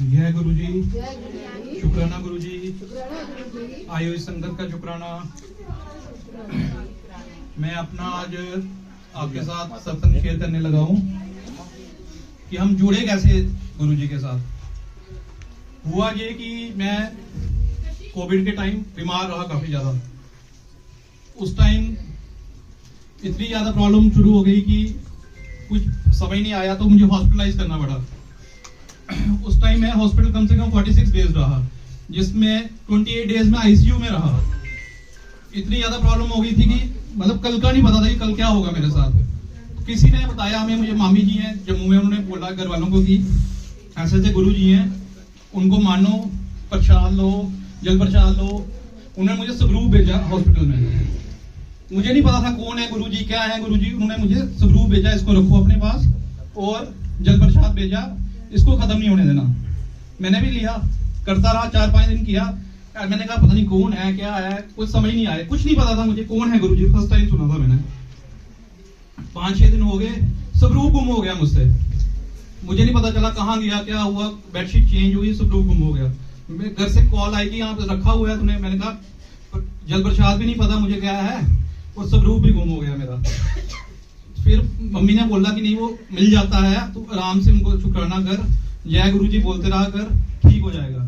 जय गुरु जी, शुक्राना गुरु जी, आयो इस संगत का शुक्राना। मैं अपना आज आपके साथ सत्संग शेयर करने लगा हूँ कि हम जुड़े कैसे गुरु जी के साथ। हुआ ये कि मैं कोविड के टाइम बीमार रहा काफी ज्यादा। उस टाइम इतनी ज्यादा प्रॉब्लम शुरू हो गई कि कुछ समझ नहीं आया, तो मुझे हॉस्पिटलाइज करना पड़ा। उस टाइम मैं हॉस्पिटल कम से कम 46 डेज रहा, जिसमें 28 डेज में आईसीयू में रहा। इतनी ज्यादा प्रॉब्लम हो गई थी कि मतलब कल का नहीं पता था कि कल क्या होगा मेरे साथ। किसी ने बताया हमें, मुझे मामी जी हैं जम्मू में, उन्होंने बोला घर वालों को कि ऐसे ऐसे गुरु जी हैं, उनको मानो, प्रसाद लो, जल प्रसाद लो। उन्होंने मुझे स्वरूप भेजा हॉस्पिटल में। मुझे नहीं पता था कौन है गुरु जी, क्या है गुरु जी। उन्होंने मुझे स्वरूप भेजा, इसको रखो अपने पास, और जल प्रसाद भेजा, इसको खत्म नहीं होने देना। मैंने भी लिया, करता रहा, 4-5 दिन किया। मैंने कहा पता नहीं कौन है, क्या है, कुछ समझ नहीं आया, कुछ नहीं पता था मुझे कौन है गुरु जी। फर्स्ट टाइम सुना था मैंने। 5-6 दिन हो गए, स्वरूप गुम हो गया मुझसे। मुझे नहीं पता चला कहाँ गया, क्या हुआ। बेडशीट चेंज हुई, स्वरूप गुम हो गया। घर से कॉल आई कि यहाँ पे रखा हुआ है तूने। मैंने कहा जल प्रसाद भी नहीं पता मुझे क्या है, और स्वरूप भी गुम हो गया मेरा। फिर मम्मी ने बोला कि नहीं, वो मिल जाता है, तो आराम से उनको शुक्राना कर, जय गुरु जी बोलते रहा कर, ठीक हो जाएगा।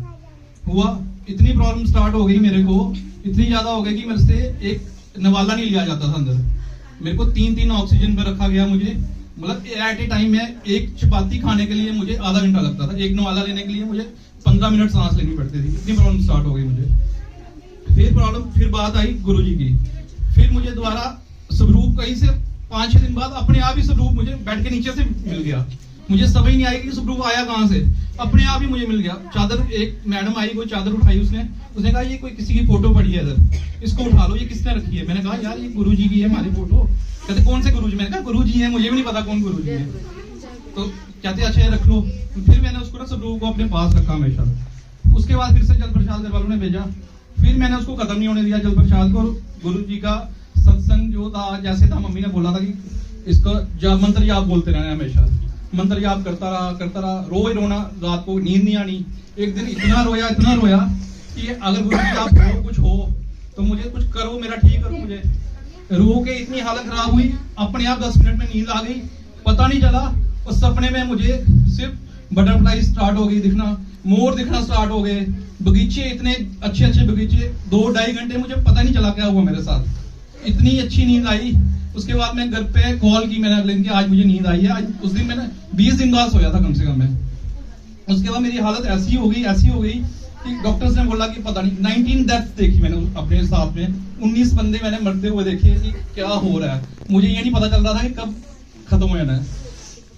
हुआ, इतनी प्रॉब्लम स्टार्ट हो गई मेरे को, इतनी ज्यादा हो गई कि मेरे से एक नवाला नहीं लिया जाता था अंदर। मेरे को 3-3 ऑक्सीजन पे रखा गया। मुझे मतलब एट ए टाइम में एक चपाती खाने के लिए मुझे आधा घंटा लगता था, एक नवाला लेने के लिए मुझे 15 मिनट सांस लेनी पड़ती थी। इतनी प्रॉब्लम स्टार्ट हो गई मुझे। फिर बात आई गुरु जी की। फिर मुझे दोबारा स्वरूप कहीं से 5-6 दिन बाद अपने आप ही स्वरूप मुझे बेड के नीचे से मिल गया। मुझे समझ नहीं आई कि स्वरूप आया कहाँ से, अपने आप ही मुझे मिल गया। चादर, एक मैडम आई, कोई चादर उठाई, उसने कहा ये कोई किसी की फोटो पड़ी है इधर, इसको उठा लो, ये किसने रखी है। मैंने कहा यार ये गुरु जी की है हमारी फोटो। कहते कौन से गुरु जी। मैंने कहा गुरु जी है, मुझे भी नहीं पता कौन गुरु जी है। तो कहते अच्छा ये रख लो। फिर मैंने उसको ना स्वरूप को अपने पास रखा हमेशा। उसके बाद फिर से जल प्रसाद घर वालों ने भेजा। फिर मैंने उसको खत्म नहीं होने दिया जल प्रसाद को। गुरु जी का सत्संग जो था जैसे था, मम्मी ने बोला था कि इसको जाप मंत्र जाप बोलते रहना हमेशा। मंत्र जाप करता रहा। रोज रोना, रात को नींद नहीं आनी। एक दिन इतना रोया कि अगर गुरु जी आप हो, कुछ हो तो मुझे कुछ करो, मेरा ठीक करो। मुझे रो के इतनी हालत खराब हुई, अपने आप 10 मिनट में नींद आ गई, पता नहीं चला। उस सपने में मुझे सिर्फ बटरफ्लाई स्टार्ट हो गई दिखना, मोर दिखना स्टार्ट हो गए, बगीचे, इतने अच्छे बगीचे। 2-2.5 घंटे मुझे पता नहीं चला क्या हुआ मेरे साथ। इतनी अच्छी नींद आई। उसके बाद मैं घर पे कॉल की मैंने अगले दिन कि आज मुझे नींद आई है। आज उस दिन मैंने 20 दिन बाद सोया था कम से कम मैं। उसके बाद मेरी हालत ऐसी हो गई कि डॉक्टर्स ने बोला कि पता नहीं 19 डेथ देखी मैंने अपने साथ में। 19 बंदे मैंने मरते हुए देखे कि क्या हो रहा है। मुझे ये नहीं पता चल रहा था कि कब खत्म हो जाना है,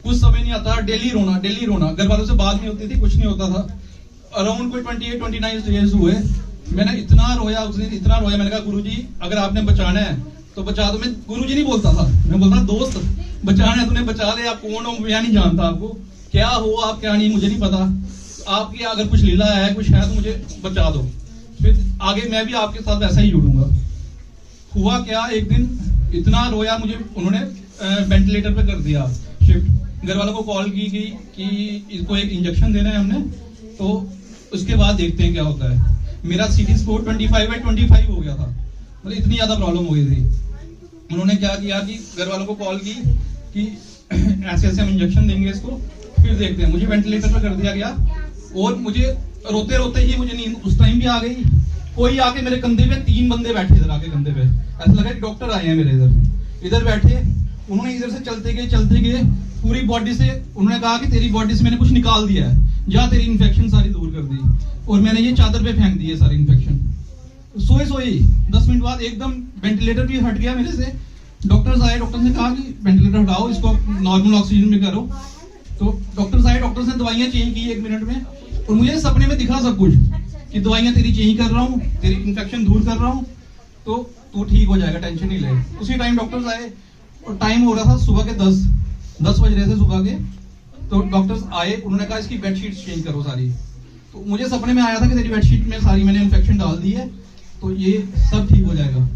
कुछ समझ नहीं आता। डेली रोना, घर वालों से बात नहीं होती थी, कुछ नहीं होता था। अराउंड कोई 28-29 डेज हुए, मैंने इतना रोया उस दिन, इतना रोया। मैंने कहा गुरु जी अगर आपने बचाना है तो बचा दो। मैं गुरु जी नहीं बोलता था, मैं बोलता दोस्त बचाना है तूने बचा दे। आप कौन हो मैं नहीं जानता, आपको क्या हो आप क्या नहीं मुझे नहीं पता। आपकी अगर कुछ लीला है, कुछ है तो मुझे बचा दो, फिर आगे मैं भी आपके साथ वैसा ही जुड़ूंगा। हुआ क्या, एक दिन इतना रोया मुझे, उन्होंने वेंटिलेटर पे कर दिया शिफ्ट। घर वालों को कॉल की गई कि इसको एक इंजेक्शन देना है हमने, तो उसके बाद देखते हैं क्या होता है। मेरा सीटी स्कोर 25/25 हो गया था। मतलब इतनी ज्यादा प्रॉब्लम हो गई थी। उन्होंने क्या किया कि घर वालों को कॉल की कि ऐसे हम इंजेक्शन देंगे इसको, फिर देखते हैं। मुझे वेंटिलेटर पर कर दिया गया, और मुझे रोते ही मुझे नींद उस टाइम भी आ गई। कोई आके मेरे कंधे पे, 3 बंदे बैठे इधर आके कंधे पे, ऐसा लगा डॉक्टर आए हैं मेरे इधर बैठे। उन्होंने इधर से चलते गए पूरी बॉडी से। उन्होंने कहा कि तेरी बॉडी से मैंने कुछ निकाल दिया है, जा तेरी इन्फेक्शन सारी दूर कर दी। और मैंने ये चादर पे फेंक दी है सारी इन्फेक्शन। सोई 10 मिनट बाद एकदम वेंटिलेटर भी हट गया मेरे से। डॉक्टर्स आए, डॉक्टर ने कहा कि वेंटिलेटर हटाओ, इसको नॉर्मल ऑक्सीजन में करो। तो डॉक्टर्स आए, डॉक्टर्स ने दवाइयां चेंज की 1 मिनट में। और मुझे सपने में दिखा सब कुछ कि दवाइयां तेरी चेंज कर रहा हूँ, तेरी इन्फेक्शन दूर कर रहा हूँ, तो तू ठीक हो जाएगा, टेंशन नहीं ले। उसी टाइम डॉक्टर्स आए, और टाइम हो रहा था सुबह के 10 बज रहे थे सुबह के। तो डॉक्टर्स आए, उन्होंने कहा इसकी बेडशीट चेंज करो सारी। तो मुझे सपने में आया था कि तेरी बेडशीट में सारी मैंने इन्फेक्शन डाल दी है, तो ये सब ठीक हो जाएगा।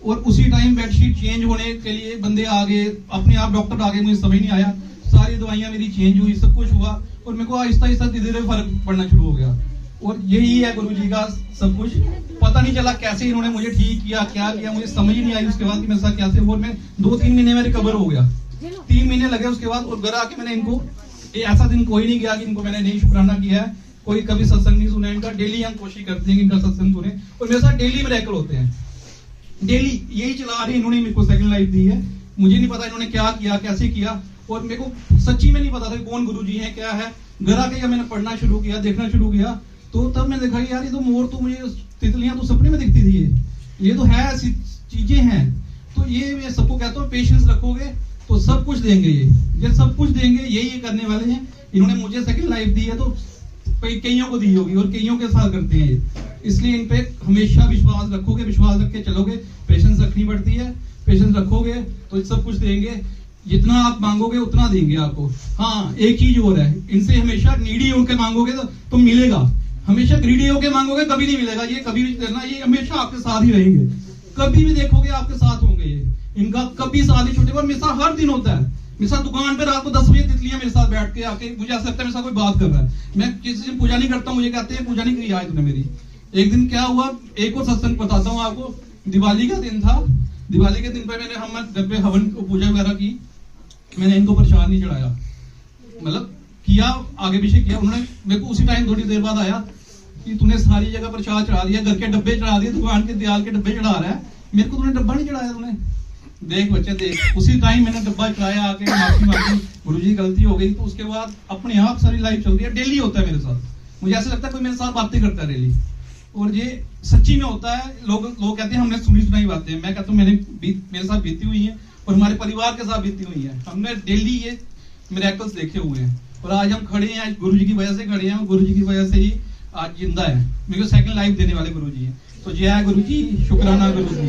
और उसी टाइम बेडशीट चेंज होने के लिए बंदे आ गए, अपने आप डॉक्टर आ गए, मुझे समझ नहीं आया। सारी दवाइयां मेरी चेंज हुई, सब कुछ हुआ और मेरे को आहिस्ता आहिस्ता धीरे धीरे फर्क पड़ना शुरू हो गया। और यही है गुरु जी का सब कुछ। पता नहीं चला कैसे इन्होंने मुझे ठीक किया, क्या किया, मुझे समझ ही नहीं आई उसके बाद कि मेरे साथ कैसे। और मैं 2-3 महीने में रिकवर हो गया, 3 महीने लगे उसके बाद। और घर आके मैंने इनको, ऐसा दिन कोई नहीं गया कि इनको मैंने नहीं शुक्राना किया है। कोई कभी सत्संग नहीं सुना इनका, डेली हम कोशिश करते हैं कि इनका सत्संग सुने और मेरे साथ डेली मिरेकल होते हैं। डेली यही चला रहे इन्होंने मेरे को सेकंड लाइफ दी है। मुझे नहीं पता इन्होंने क्या किया, कैसे किया, और मेरे को सच्ची में नहीं पता था कौन गुरुजी हैं, क्या है। घर आके जब मैंने पढ़ना शुरू किया, देखना शुरू किया, तो तब मैंने देखा यार ये तो मोर, तो मुझे तितलियां तो सपने में दिखती थी, ये तो है, ऐसी चीजें हैं। तो ये मैं सबको कहता हूँ, पेशेंस रखोगे तो सब कुछ देंगे। ये सब कुछ देंगे, यही करने वाले हैं। इन्होंने मुझे सेकंड लाइफ दी है तो कईयों को दी होगी और कईयों के साथ करते हैं ये। इसलिए इन पे हमेशा विश्वास रखोगे, विश्वास रख के चलोगे। पेशेंस रखनी पड़ती है, पेशेंस रखोगे तो सब कुछ देंगे। जितना आप मांगोगे उतना देंगे आपको। हाँ, एक चीज और है, इनसे हमेशा नीडी होकर मांगोगे तो मिलेगा। हमेशा ग्रीडी होकर मांगोगे कभी नहीं मिलेगा। ये कभी भी करना, ये हमेशा आपके साथ ही रहेंगे। कभी भी देखोगे आपके साथ होंगे ये। इनका कभी साथ नहीं छूटेगा। और मेरे साथ हर दिन होता है। मेरे साथ दुकान पे रात को 10 बजे तितलियां मेरे साथ बैठ के आके, मुझे ऐसा लगता है मेरे साथ कोई बात कर रहा है। मैं किसी दिन पूजा नहीं करता हूँ, मुझे कहते हैं पूजा नहीं करी आज तूने मेरी। एक दिन क्या हुआ, एक और सत्संग बताता हूँ आपको। दिवाली का दिन था। दिवाली के दिन पे मैंने हम घर पे हवन पूजा वगैरह की। मैंने इनको प्रसाद नहीं चढ़ाया, मतलब किया, आगे पीछे किया। उन्होंने मेरे को उसी टाइम थोड़ी देर बाद आया कि तूने सारी जगह प्रसाद चढ़ा दिया, घर के डब्बे चढ़ा दिए, दुकान के दयाल के डब्बे चढ़ा रहा है, मेरे को तूने डब्बा नहीं चढ़ाया। तूने देख बच्चे देख, उसी टाइम मैंने डब्बा चढ़ाया, आके माफी मांगी, गुरुजी गलती हो गई। तो उसके बाद अपने आप सारी लाइफ चल रही है। डेली होता है मेरे साथ। मुझे ऐसा लगता है कोई मेरे साथ बातें करता है डेली, और ये सच्ची में होता है। लोग कहते हैं हमने सुनी सुनाई बातें। मैं कहता हूँ मेरे साथ बीती हुई है और हमारे परिवार के साथ बीती हुई है। हमने डेली ये मिरेकल्स देखे हुए हैं और आज हम खड़े हैं, आज गुरुजी की वजह से खड़े हैं। गुरुजी की वजह से ही आज जिंदा है। मेरे को सेकंड लाइफ देने वाले गुरुजी हैं। तो जय गुरुजी, शुक्राना गुरुजी।